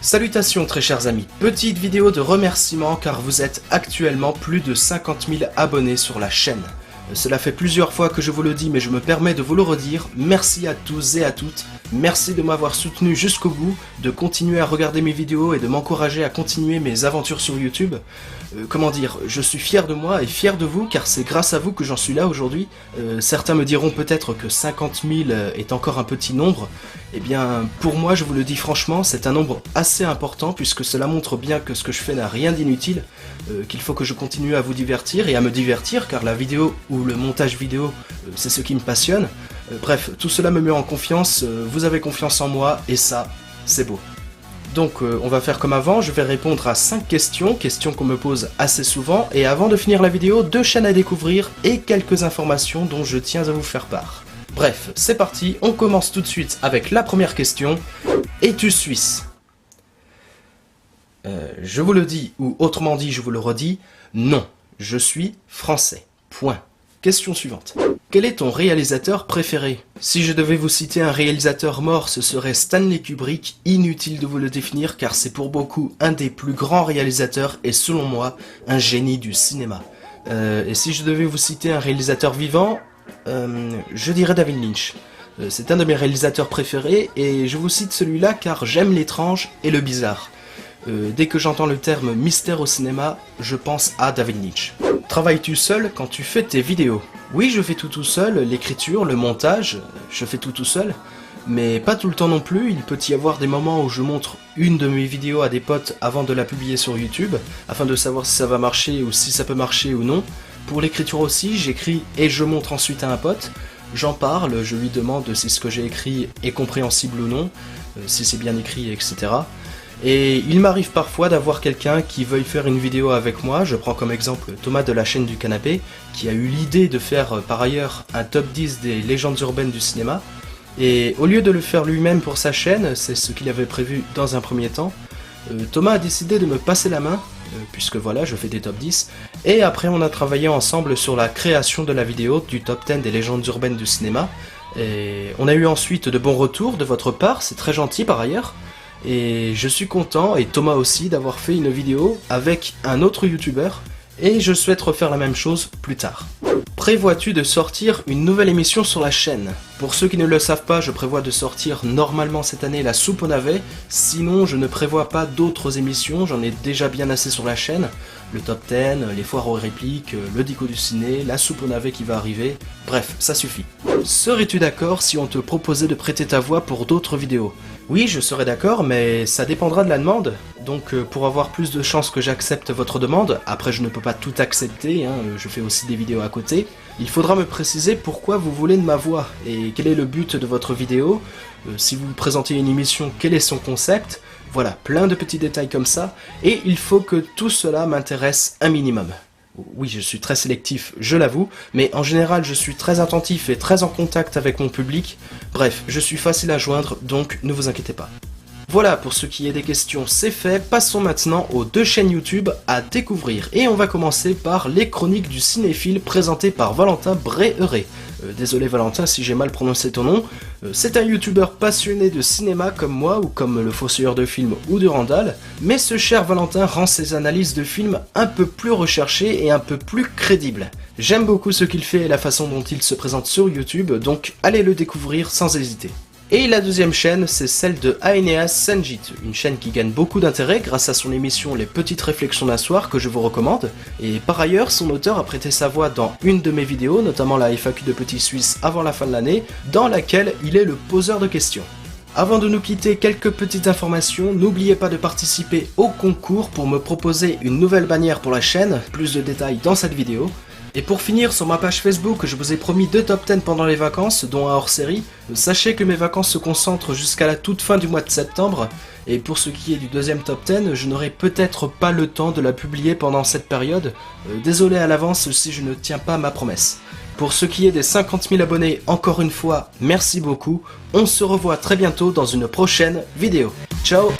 Salutations très chers amis, petite vidéo de remerciement car vous êtes actuellement plus de 50 000 abonnés sur la chaîne. Cela fait plusieurs fois que je vous le dis mais je me permets de vous le redire, merci à tous et à toutes, merci de m'avoir soutenu jusqu'au bout, de continuer à regarder mes vidéos et de m'encourager à continuer mes aventures sur YouTube. Comment dire, je suis fier de moi et fier de vous car c'est grâce à vous que j'en suis là aujourd'hui. Certains me diront peut-être que 50 000 est encore un petit nombre. Eh bien, pour moi, je vous le dis franchement, c'est un nombre assez important puisque cela montre bien que ce que je fais n'a rien d'inutile, qu'il faut que je continue à vous divertir et à me divertir car la vidéo ou le montage vidéo, c'est ce qui me passionne. Bref, tout cela me met en confiance, vous avez confiance en moi et ça, c'est beau. Donc on va faire comme avant, je vais répondre à 5 questions qu'on me pose assez souvent, et avant de finir la vidéo, 2 chaînes à découvrir et quelques informations dont je tiens à vous faire part. Bref, c'est parti, on commence tout de suite avec la première question. Es-tu suisse? Je vous le dis, ou autrement dit, je vous le redis, non, je suis français. Point. Question suivante. Quel est ton réalisateur préféré? Si je devais vous citer un réalisateur mort, ce serait Stanley Kubrick, inutile de vous le définir car c'est pour beaucoup un des plus grands réalisateurs et selon moi, un génie du cinéma. Et si je devais vous citer un réalisateur vivant, je dirais David Lynch. C'est un de mes réalisateurs préférés et je vous cite celui-là car j'aime l'étrange et le bizarre. Dès que j'entends le terme mystère au cinéma, je pense à David Lynch. Travailles-tu seul quand tu fais tes vidéos? Oui, je fais tout seul, l'écriture, le montage, je fais tout seul, mais pas tout le temps non plus. Il peut y avoir des moments où je montre une de mes vidéos à des potes avant de la publier sur YouTube, afin de savoir si ça va marcher ou si ça peut marcher ou non. Pour l'écriture aussi, j'écris et je montre ensuite à un pote, j'en parle, je lui demande si ce que j'ai écrit est compréhensible ou non, si c'est bien écrit, etc. Et il m'arrive parfois d'avoir quelqu'un qui veuille faire une vidéo avec moi. Je prends comme exemple Thomas de la chaîne du canapé, qui a eu l'idée de faire par ailleurs un top 10 des légendes urbaines du cinéma. Et au lieu de le faire lui-même pour sa chaîne, c'est ce qu'il avait prévu dans un premier temps, Thomas a décidé de me passer la main, puisque voilà, je fais des top 10, et après on a travaillé ensemble sur la création de la vidéo du top 10 des légendes urbaines du cinéma. Et on a eu ensuite de bons retours de votre part, c'est très gentil par ailleurs. Et je suis content, et Thomas aussi, d'avoir fait une vidéo avec un autre youtubeur, et je souhaite refaire la même chose plus tard. Prévois-tu de sortir une nouvelle émission sur la chaîne? Pour ceux qui ne le savent pas, je prévois de sortir normalement cette année la soupe au navet, sinon je ne prévois pas d'autres émissions, j'en ai déjà bien assez sur la chaîne. Le top 10, les foires aux répliques, le dico du ciné, la soupe au navet qui va arriver, bref, ça suffit. Serais-tu d'accord si on te proposait de prêter ta voix pour d'autres vidéos? Oui, je serais d'accord, mais ça dépendra de la demande. Donc pour avoir plus de chances que j'accepte votre demande, après je ne peux pas tout accepter, je fais aussi des vidéos à côté, il faudra me préciser pourquoi vous voulez de ma voix, et quel est le but de votre vidéo, si vous présentez une émission, quel est son concept, voilà, plein de petits détails comme ça, et il faut que tout cela m'intéresse un minimum. Oui, je suis très sélectif, je l'avoue, mais en général je suis très attentif et très en contact avec mon public. Bref, je suis facile à joindre, donc ne vous inquiétez pas. Voilà, pour ce qui est des questions, c'est fait. Passons maintenant aux 2 chaînes YouTube à découvrir. Et on va commencer par les chroniques du cinéphile présentées par Valentin Bréhéret. Désolé Valentin si j'ai mal prononcé ton nom. C'est un youtubeur passionné de cinéma comme moi ou comme le fossoyeur de films ou de Randall, mais ce cher Valentin rend ses analyses de films un peu plus recherchées et un peu plus crédibles. J'aime beaucoup ce qu'il fait et la façon dont il se présente sur YouTube, donc allez le découvrir sans hésiter. Et la deuxième chaîne, c'est celle de Aeneas Sanjit, une chaîne qui gagne beaucoup d'intérêt grâce à son émission Les Petites Réflexions d'un soir que je vous recommande. Et par ailleurs, son auteur a prêté sa voix dans une de mes vidéos, notamment la FAQ de Petit Suisse avant la fin de l'année, dans laquelle il est le poseur de questions. Avant de nous quitter, quelques petites informations, n'oubliez pas de participer au concours pour me proposer une nouvelle bannière pour la chaîne, plus de détails dans cette vidéo. Et pour finir, sur ma page Facebook, je vous ai promis 2 top 10 pendant les vacances, dont un hors-série. Sachez que mes vacances se concentrent jusqu'à la toute fin du mois de septembre, et pour ce qui est du deuxième top 10, je n'aurai peut-être pas le temps de la publier pendant cette période. Désolé à l'avance si je ne tiens pas ma promesse. Pour ce qui est des 50 000 abonnés, encore une fois, merci beaucoup. On se revoit très bientôt dans une prochaine vidéo. Ciao!